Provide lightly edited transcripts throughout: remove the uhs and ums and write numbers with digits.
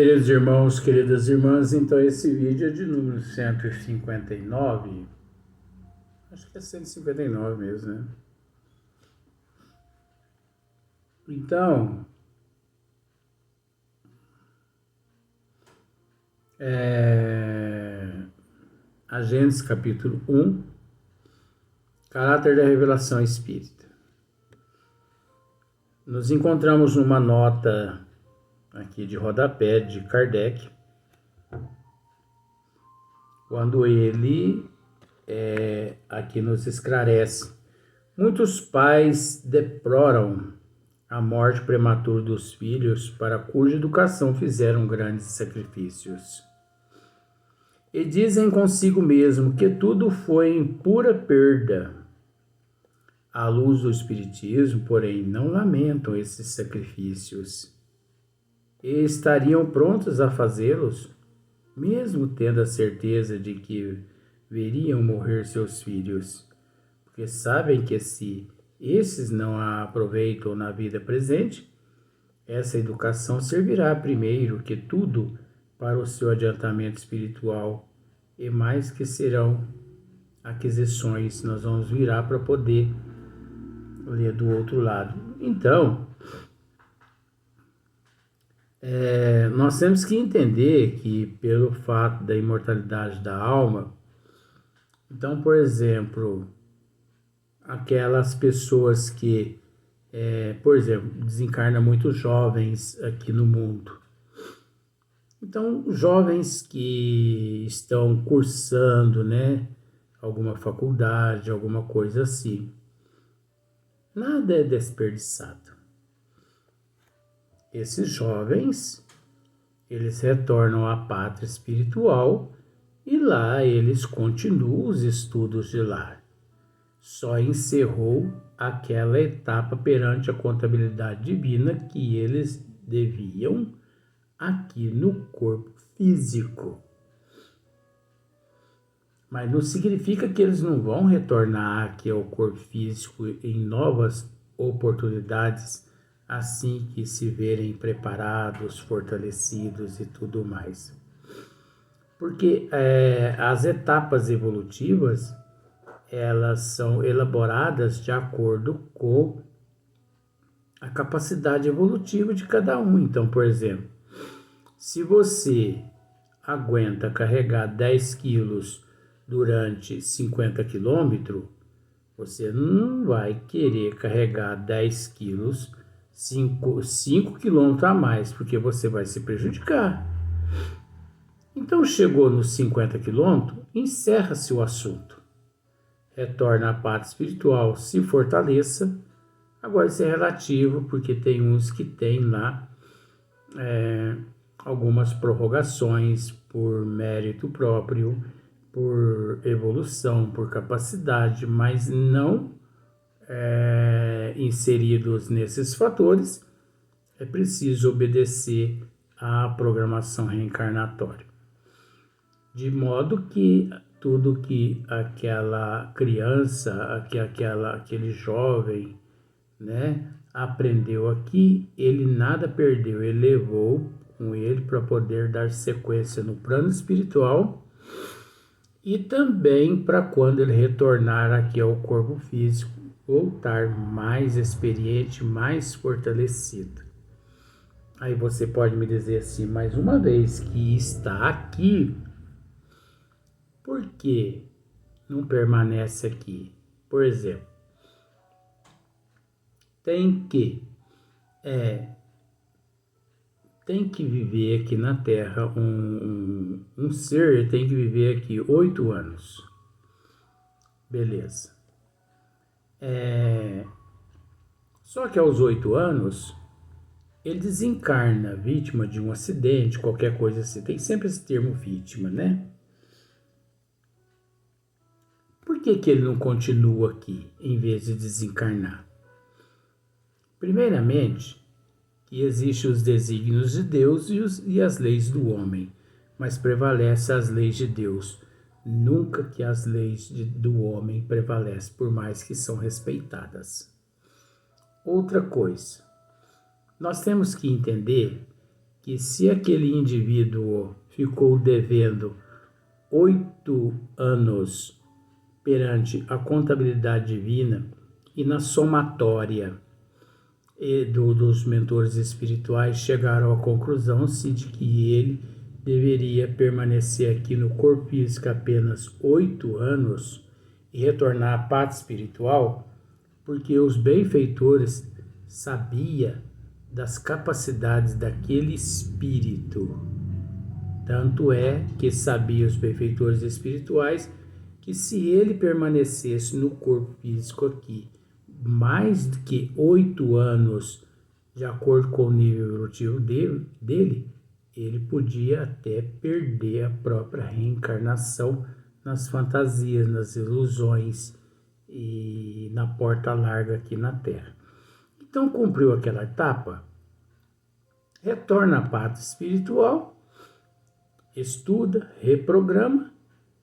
Queridos irmãos, queridas irmãs, então esse vídeo é de número 159, acho que é 159 mesmo, né? Então, a Gênesis capítulo 1, caráter da revelação espírita. Nos encontramos numa nota aqui de rodapé de Kardec, quando ele aqui nos esclarece: muitos pais deploram a morte prematura dos filhos, para cuja educação fizeram grandes sacrifícios. E dizem consigo mesmo que tudo foi em pura perda. À luz do Espiritismo, porém, não lamentam esses sacrifícios. E estariam prontos a fazê-los, mesmo tendo a certeza de que veriam morrer seus filhos, porque sabem que se esses não a aproveitam na vida presente, essa educação servirá primeiro que tudo para o seu adiantamento espiritual, e mais que serão aquisições. Nós vamos virar para poder ler do outro lado. Então, nós temos que entender que, pelo fato da imortalidade da alma, então, por exemplo, aquelas pessoas que, por exemplo, desencarnam muitos jovens aqui no mundo. Então, jovens que estão cursando, né, alguma faculdade, alguma coisa assim, nada é desperdiçado. Esses jovens, eles retornam à pátria espiritual e lá eles continuam os estudos de lá. Só encerrou aquela etapa perante a contabilidade divina que eles deviam aqui no corpo físico. Mas não significa que eles não vão retornar aqui ao corpo físico em novas oportunidades, assim que se verem preparados, fortalecidos e tudo mais. Porque as etapas evolutivas, elas são elaboradas de acordo com a capacidade evolutiva de cada um. Então, por exemplo, se você aguenta carregar 10 quilos durante 50 quilômetros, você não vai querer carregar 10 quilos 5 quilômetros a mais, porque você vai se prejudicar. Então, chegou nos 50 quilômetros, encerra-se o assunto. Retorna à pátria espiritual, se fortaleça. Agora isso é relativo, porque tem uns que tem lá algumas prorrogações por mérito próprio, por evolução, por capacidade, mas não inseridos nesses fatores, é preciso obedecer à programação reencarnatória. De modo que tudo que aquela criança, aquele jovem, né, aprendeu aqui, ele nada perdeu, ele levou com ele para poder dar sequência no plano espiritual e também para quando ele retornar aqui ao corpo físico, voltar mais experiente, mais fortalecido. Aí você pode me dizer assim, mais uma vez que está aqui, por que não permanece aqui? Por exemplo, tem que viver aqui na Terra, um ser tem que viver aqui 8 anos. Beleza. Só que aos 8 anos, ele desencarna, vítima de um acidente, qualquer coisa assim. Tem sempre esse termo vítima, né? Por que ele não continua aqui, em vez de desencarnar? Primeiramente, que existem os desígnios de Deus e as leis do homem, mas prevalece as leis de Deus. Nunca que as leis do homem prevalecem, por mais que são respeitadas. Outra coisa, nós temos que entender que se aquele indivíduo ficou devendo 8 anos perante a contabilidade divina e na somatória dos mentores espirituais chegaram à conclusão-se de que ele deveria permanecer aqui no corpo físico apenas 8 anos e retornar à pátria espiritual, porque os benfeitores sabiam das capacidades daquele espírito. Tanto é que sabiam os benfeitores espirituais que se ele permanecesse no corpo físico aqui mais do que 8 anos, de acordo com o nível evolutivo dele, ele podia até perder a própria reencarnação nas fantasias, nas ilusões e na porta larga aqui na Terra. Então, cumpriu aquela etapa, retorna à pátria espiritual, estuda, reprograma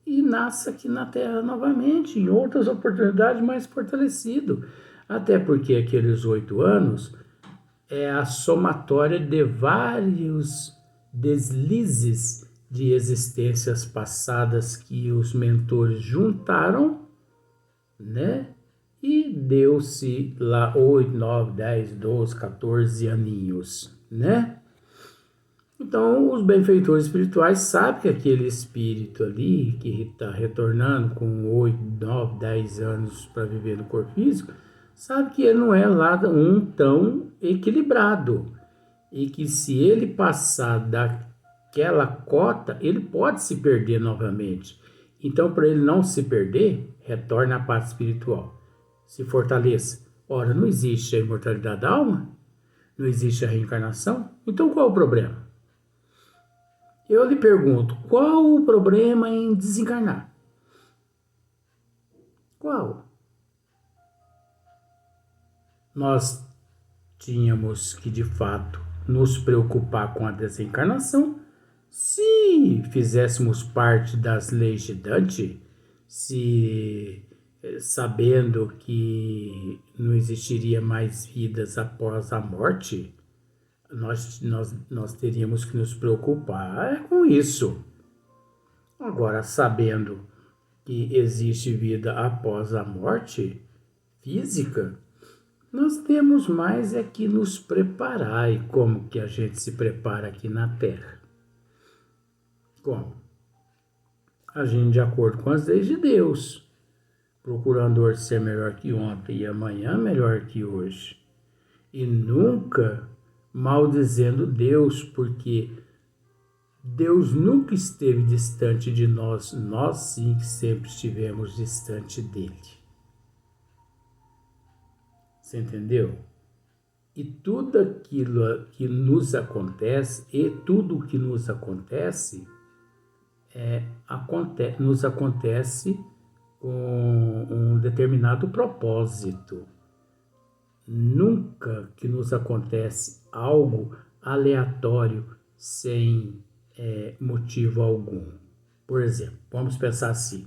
e nasce aqui na Terra novamente, em outras oportunidades mais fortalecido. Até porque aqueles 8 anos é a somatória de vários deslizes de existências passadas que os mentores juntaram, né? E deu-se lá 8, 9, 10, 12, 14 aninhos, né? Então, os benfeitores espirituais sabem que aquele espírito ali, que está retornando com 8, 9, 10 anos para viver no corpo físico, sabe que ele não é lá um tão equilibrado. E que se ele passar daquela cota, ele pode se perder novamente. Então, para ele não se perder, retorna à parte espiritual. Se fortaleça. Ora, não existe a imortalidade da alma? Não existe a reencarnação? Então, qual é o problema? Eu lhe pergunto, qual o problema em desencarnar? Qual? Nós tínhamos que, de fato, nos preocupar com a desencarnação se fizéssemos parte das leis de Dante, se sabendo que não existiria mais vidas após a morte, nós teríamos que nos preocupar com isso. Agora, sabendo que existe vida após a morte física, nós temos mais é que nos preparar. E como que a gente se prepara aqui na Terra? Como? A gente, de acordo com as leis de Deus, procurando hoje ser melhor que ontem e amanhã melhor que hoje. E nunca maldizendo Deus, porque Deus nunca esteve distante de nós, nós sim que sempre estivemos distante dele. Você entendeu? E tudo aquilo que nos acontece, nos acontece com um determinado propósito. Nunca que nos acontece algo aleatório sem motivo algum. Por exemplo, vamos pensar assim: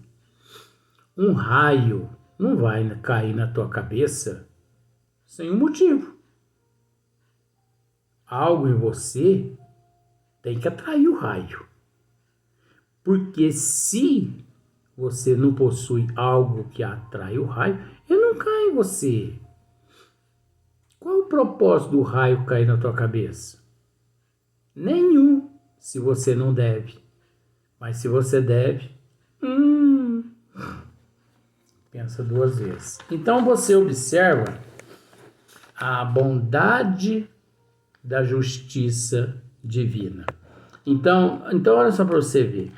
um raio não vai cair na tua cabeça sem um motivo. Algo em você tem que atrair o raio. Porque se você não possui algo que atrai o raio, ele não cai em você. Qual o propósito do raio cair na tua cabeça? Nenhum, se você não deve. Mas se você deve, pensa 2 vezes. Então você observa a bondade da justiça divina. Então olha só para você ver.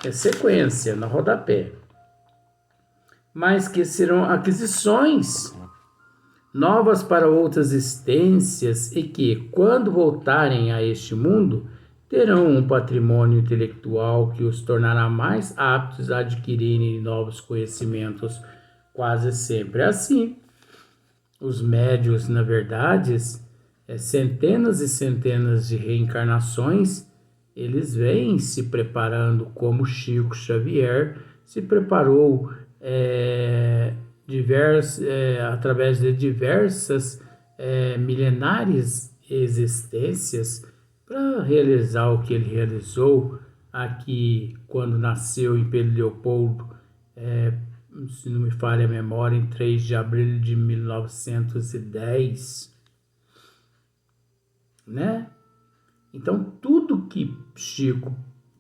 É sequência, no rodapé. Mas que serão aquisições novas para outras existências e que, quando voltarem a este mundo, terão um patrimônio intelectual que os tornará mais aptos a adquirirem novos conhecimentos, quase sempre assim. Os médiuns, na verdade, centenas e centenas de reencarnações, eles vêm se preparando, como Chico Xavier se preparou através de diversas milenares existências, para realizar o que ele realizou aqui quando nasceu em Pedro Leopoldo, se não me falha a memória, em 3 de abril de 1910, né? Então, tudo que Chico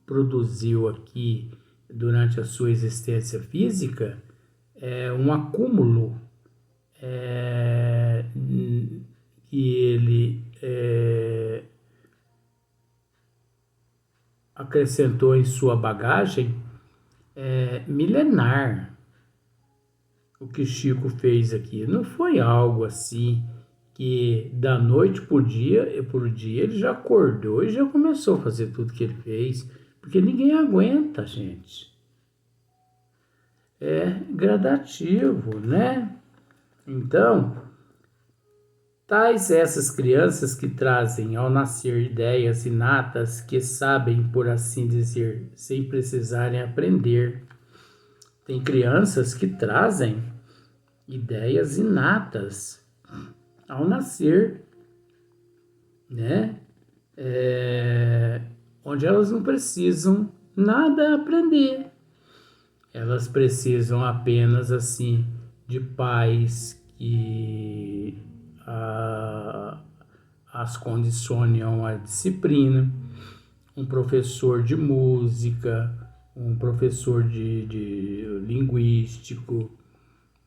produziu aqui durante a sua existência física é um acúmulo que ele acrescentou em sua bagagem milenar. O que Chico fez aqui não foi algo assim que da noite por dia ele já acordou e já começou a fazer tudo que ele fez, porque ninguém aguenta, gente. É gradativo, né? Então, tais essas crianças que trazem ao nascer ideias inatas que sabem, por assim dizer, sem precisarem aprender. Tem crianças que trazem ideias inatas ao nascer, né? Onde elas não precisam nada aprender. Elas precisam apenas, assim, de pais que as condicionam à disciplina, um professor de música, um professor de linguístico,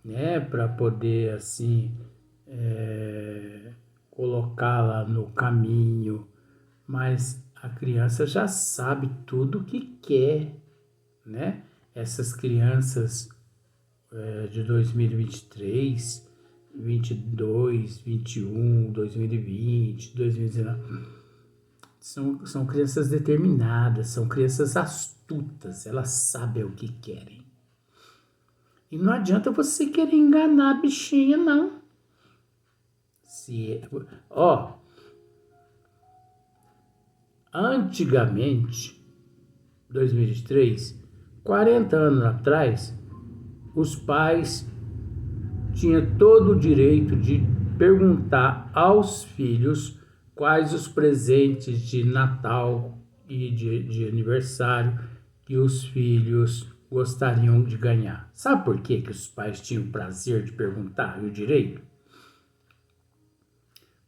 né, para poder, assim, colocá-la no caminho, mas a criança já sabe tudo o que quer, né? Essas crianças de 2023, 22, 21, 2020, 2019, são crianças determinadas, são crianças astutas, elas sabem o que querem. E não adianta você querer enganar a bichinha, não. Antigamente, 2023, 40 anos atrás, os pais tinham todo o direito de perguntar aos filhos quais os presentes de Natal e de aniversário que os filhos gostariam de ganhar. Sabe por quê que os pais tinham o prazer de perguntar e o direito?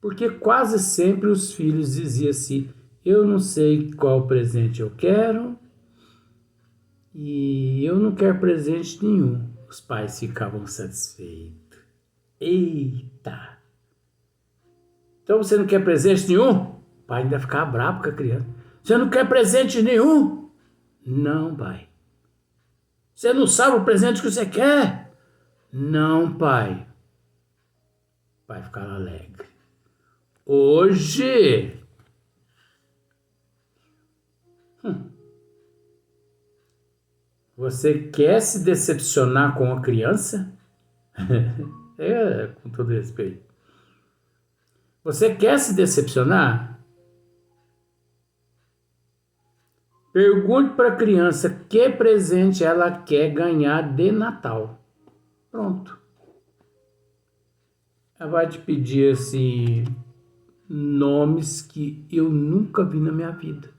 Porque quase sempre os filhos diziam assim: eu não sei qual presente eu quero e eu não quero presente nenhum. Os pais ficavam satisfeitos. Eita! Então você não quer presente nenhum? O pai ainda ficava bravo com a criança. Você não quer presente nenhum? Não, pai. Você não sabe o presente que você quer? Não, pai. O pai ficava alegre. Hoje, você quer se decepcionar com a criança? Com todo respeito. Você quer se decepcionar? Pergunte para a criança que presente ela quer ganhar de Natal. Pronto. Ela vai te pedir assim nomes que eu nunca vi na minha vida.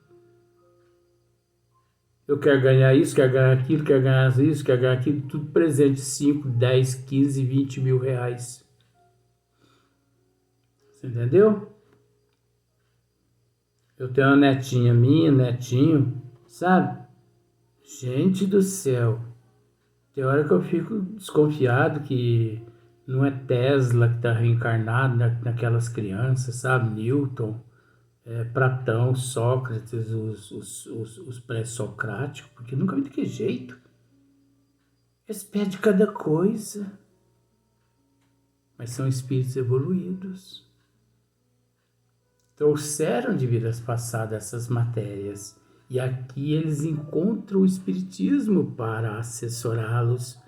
Eu quero ganhar isso, quero ganhar aquilo, quero ganhar isso, quero ganhar aquilo, tudo presente, 5, 10, 15, 20 mil reais. Você entendeu? Eu tenho uma netinha minha, netinho, sabe? Gente do céu. Tem hora que eu fico desconfiado que não é Tesla que está reencarnado naquelas crianças, sabe? Newton, Platão, Sócrates, os pré-socráticos, porque nunca vi de que jeito. Eles pedem cada coisa, mas são espíritos evoluídos. Trouxeram de vidas passadas essas matérias e aqui eles encontram o espiritismo para assessorá-los,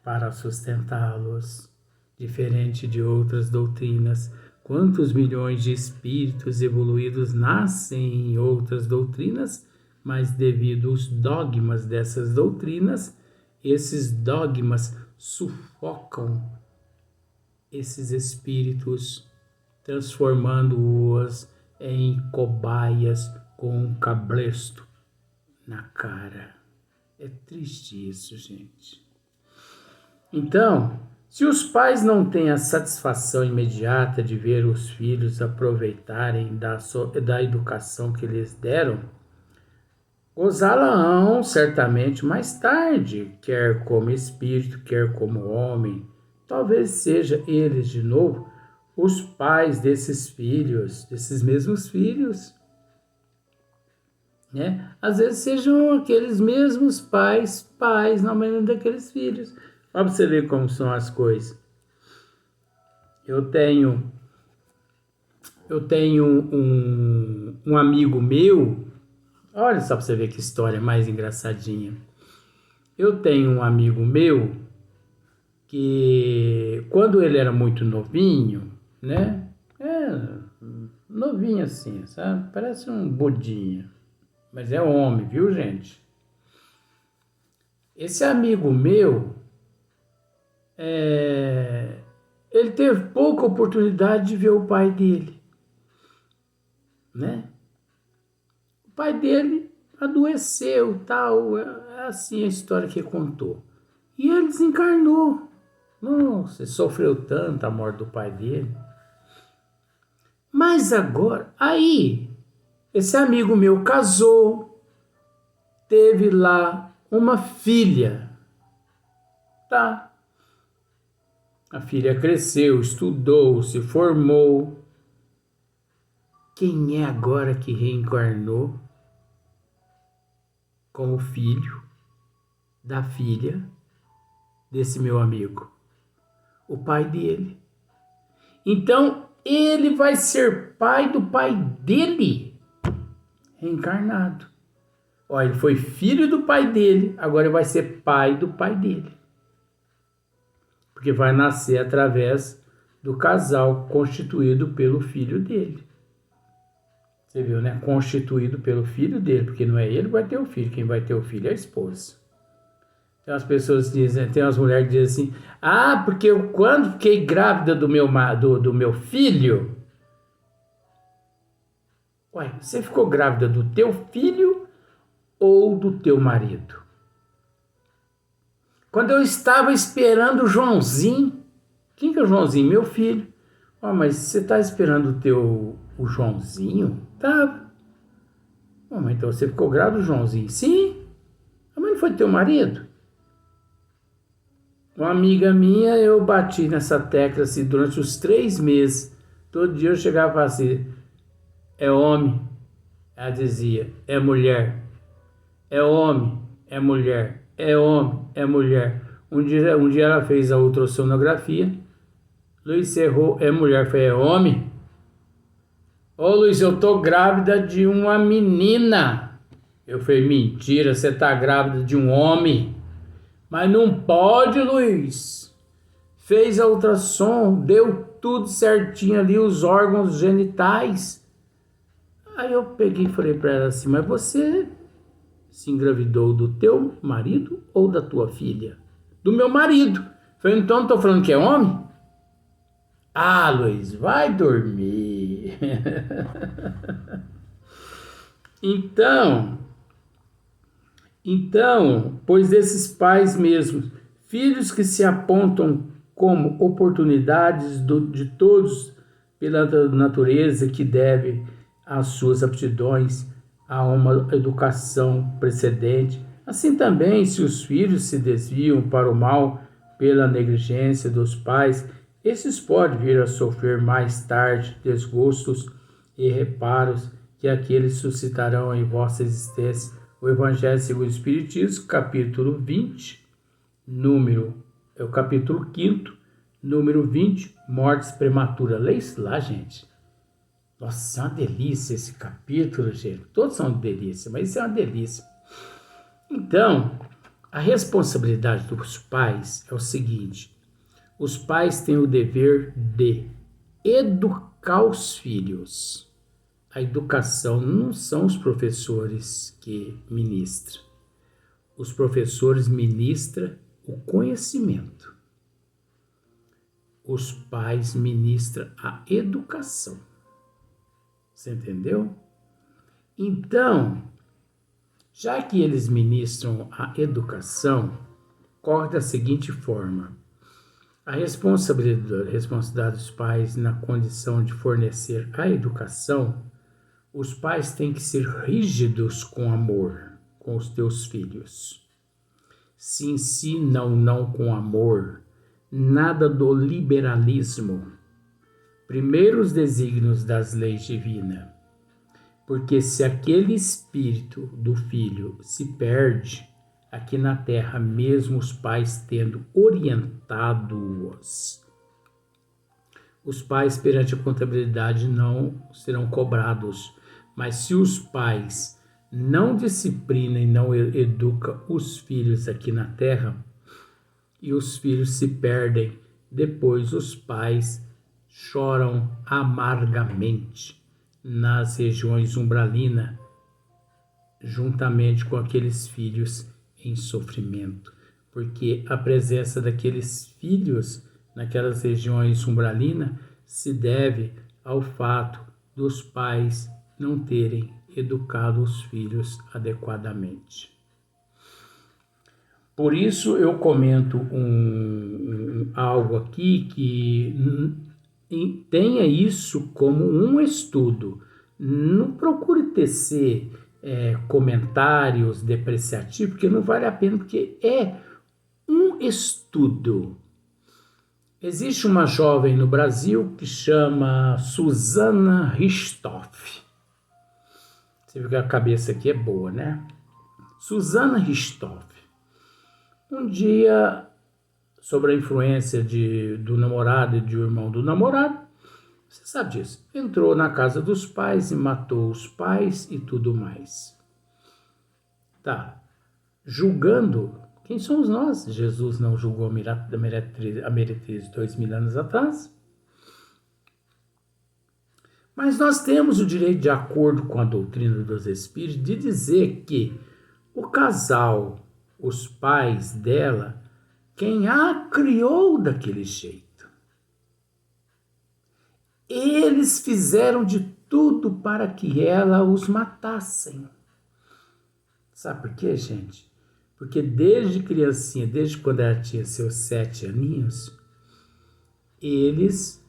para sustentá-los, diferente de outras doutrinas. Quantos milhões de espíritos evoluídos nascem em outras doutrinas, mas devido aos dogmas dessas doutrinas, esses dogmas sufocam esses espíritos, transformando-os em cobaias com um cabresto na cara. É triste isso, gente. Então, se os pais não têm a satisfação imediata de ver os filhos aproveitarem da educação que lhes deram, gozá-la-ão certamente mais tarde, quer como espírito, quer como homem. Talvez seja eles de novo os pais desses filhos, desses mesmos filhos, né? Às vezes sejam aqueles mesmos pais não menos daqueles filhos. Olha para você ver como são as coisas. Eu tenho um amigo meu, olha só para você ver que história mais engraçadinha. Eu tenho um amigo meu que, quando ele era muito novinho, né? Novinho assim, sabe? Parece um bodinho. Mas é homem, viu, gente? Esse amigo meu, ele teve pouca oportunidade de ver o pai dele, né? O pai dele adoeceu, tal, é assim a história que ele contou. E ele desencarnou. Nossa, ele sofreu tanto a morte do pai dele. Mas agora, aí, esse amigo meu casou, teve lá uma filha, tá? A filha cresceu, estudou, se formou. Quem é agora que reencarnou como filho da filha desse meu amigo? O pai dele. Então, ele vai ser pai do pai dele, reencarnado. Ó, ele foi filho do pai dele, agora ele vai ser pai do pai dele. Porque vai nascer através do casal constituído pelo filho dele. Você viu, né? Constituído pelo filho dele, porque não é ele que vai ter o filho, quem vai ter o filho é a esposa. Tem umas pessoas que dizem, tem umas mulheres que dizem assim, porque eu quando fiquei grávida do meu filho, ué, você ficou grávida do teu filho ou do teu marido? Quando eu estava esperando o Joãozinho, quem que é o Joãozinho? Meu filho. Mas você está esperando o Joãozinho? Tá. Mas então você ficou grávida do Joãozinho? Sim. Mas não foi teu marido? Uma amiga minha, eu bati nessa tecla assim, durante os 3 meses. Todo dia eu chegava e falava assim, é homem. Ela dizia, é mulher. É homem, é mulher. É homem, é mulher. Um dia ela fez a ultrassonografia. Luiz errou, é mulher. Eu falei, é homem? Ô Luiz, eu tô grávida de uma menina. Eu falei, mentira, você tá grávida de um homem. Mas não pode, Luiz. Fez a ultrassom, deu tudo certinho ali, os órgãos genitais. Aí eu peguei e falei pra ela assim, mas você se engravidou do teu marido ou da tua filha? Do meu marido. Falei, então tô falando que é homem? Luiz, vai dormir. Então, pois esses pais mesmos, filhos que se apontam como oportunidades de todos pela natureza que deve às suas aptidões a uma educação precedente, assim também se os filhos se desviam para o mal pela negligência dos pais, esses podem vir a sofrer mais tarde desgostos e reparos que aqueles suscitarão em vossa existência. O Evangelho segundo o Espiritismo, capítulo 20, é o capítulo 5º, número 20, mortes prematuras. Lê isso lá, gente. Nossa, é uma delícia esse capítulo, gente. Todos são delícia, mas isso é uma delícia. Então, a responsabilidade dos pais é o seguinte: os pais têm o dever de educar os filhos. A educação não são os professores que ministram. Os professores ministram o conhecimento. Os pais ministram a educação. Você entendeu? Então, já que eles ministram a educação, corre da seguinte forma: a responsabilidade dos pais na condição de fornecer a educação, os pais têm que ser rígidos com amor com os teus filhos. Se ensinam não com amor, nada do liberalismo. Primeiro os desígnios das leis divinas. Porque se aquele espírito do filho se perde aqui na terra, mesmo os pais tendo orientado-os, os pais perante a contabilidade não serão cobrados. Mas se os pais não disciplinam e não educam os filhos aqui na terra, e os filhos se perdem, depois os pais choram amargamente nas regiões umbralinas, juntamente com aqueles filhos em sofrimento, porque a presença daqueles filhos naquelas regiões umbralinas se deve ao fato dos pais não terem educado os filhos adequadamente. Por isso eu comento algo aqui que tenha isso como um estudo. Não procure tecer comentários depreciativos, porque não vale a pena, porque é um estudo. Existe uma jovem no Brasil que chama Susana Richthofen. Você viu que a cabeça aqui é boa, né? Susana Richthofen. Um dia, sobre a influência do namorado e do irmão do namorado, você sabe disso, entrou na casa dos pais e matou os pais e tudo mais. Tá, julgando, quem somos nós? Jesus não julgou a meretriz 2000 anos atrás. Mas nós temos o direito, de acordo com a doutrina dos Espíritos, de dizer que o casal, os pais dela, quem a criou daquele jeito, eles fizeram de tudo para que ela os matassem. Sabe por quê, gente? Porque desde criancinha, desde quando ela tinha seus 7 aninhos, eles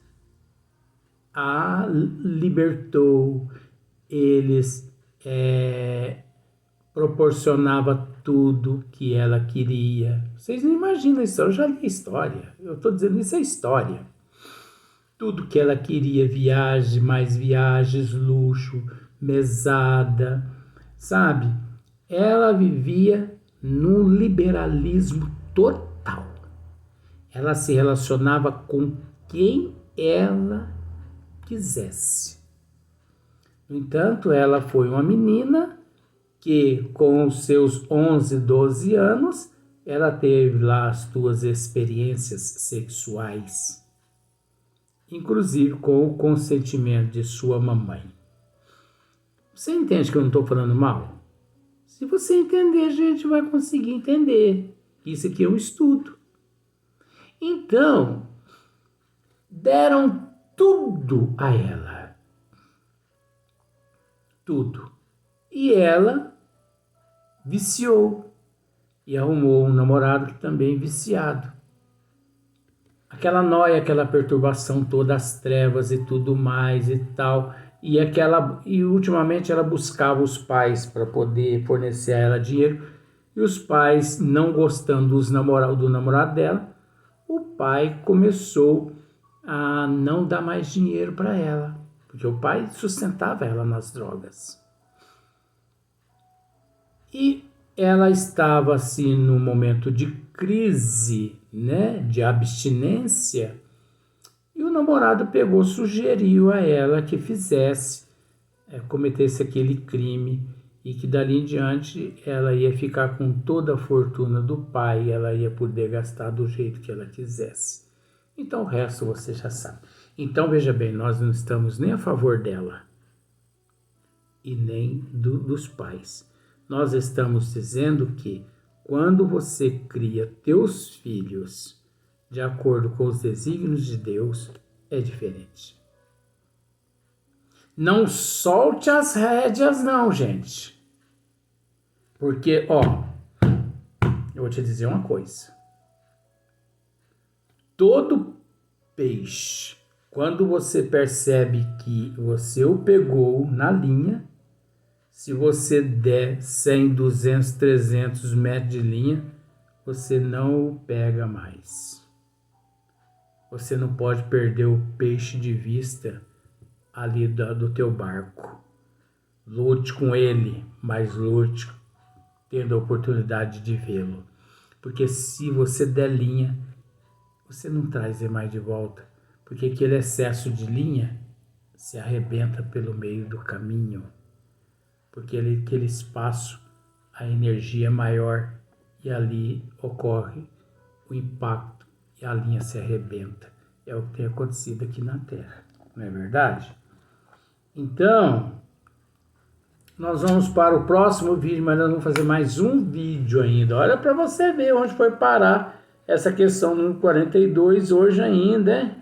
a libertou, eles proporcionava tudo que ela queria. Vocês não imaginam a história, eu já li a história. Eu estou dizendo isso é história. Tudo que ela queria, viagem, mais viagens, luxo, mesada, sabe? Ela vivia num liberalismo total. Ela se relacionava com quem ela quisesse. No entanto, ela foi uma menina que, com os seus 11, 12 anos, ela teve lá as suas experiências sexuais, inclusive com o consentimento de sua mamãe. Você entende que eu não estou falando mal? Se você entender, a gente vai conseguir entender. Isso aqui é um estudo. Então, deram tudo a ela. Tudo. E ela viciou. E arrumou um namorado que também viciado. Aquela noia, aquela perturbação toda, as trevas e tudo mais e tal. E ultimamente ela buscava os pais para poder fornecer a ela dinheiro. E os pais, não gostando do namorado dela, o pai começou a não dar mais dinheiro para ela. Porque o pai sustentava ela nas drogas. E ela estava assim num momento de crise, né, de abstinência, e o namorado pegou, sugeriu a ela que cometesse aquele crime, e que dali em diante ela ia ficar com toda a fortuna do pai, ela ia poder gastar do jeito que ela quisesse. Então o resto você já sabe. Então veja bem, nós não estamos nem a favor dela e nem dos pais. Nós estamos dizendo que quando você cria teus filhos de acordo com os desígnios de Deus, é diferente. Não solte as rédeas não, gente. Porque, ó, eu vou te dizer uma coisa. Todo peixe, quando você percebe que você o pegou na linha, se você der 100, 200, 300 metros de linha, você não o pega mais. Você não pode perder o peixe de vista ali do teu barco. Lute com ele, mas lute tendo a oportunidade de vê-lo. Porque se você der linha, você não traz ele mais de volta. Porque aquele excesso de linha se arrebenta pelo meio do caminho. Porque aquele espaço, a energia é maior e ali ocorre o impacto e a linha se arrebenta. É o que tem acontecido aqui na Terra, não é verdade? Então, nós vamos para o próximo vídeo, mas nós vamos fazer mais um vídeo ainda. Olha para você ver onde foi parar essa questão número 42 hoje ainda, hein?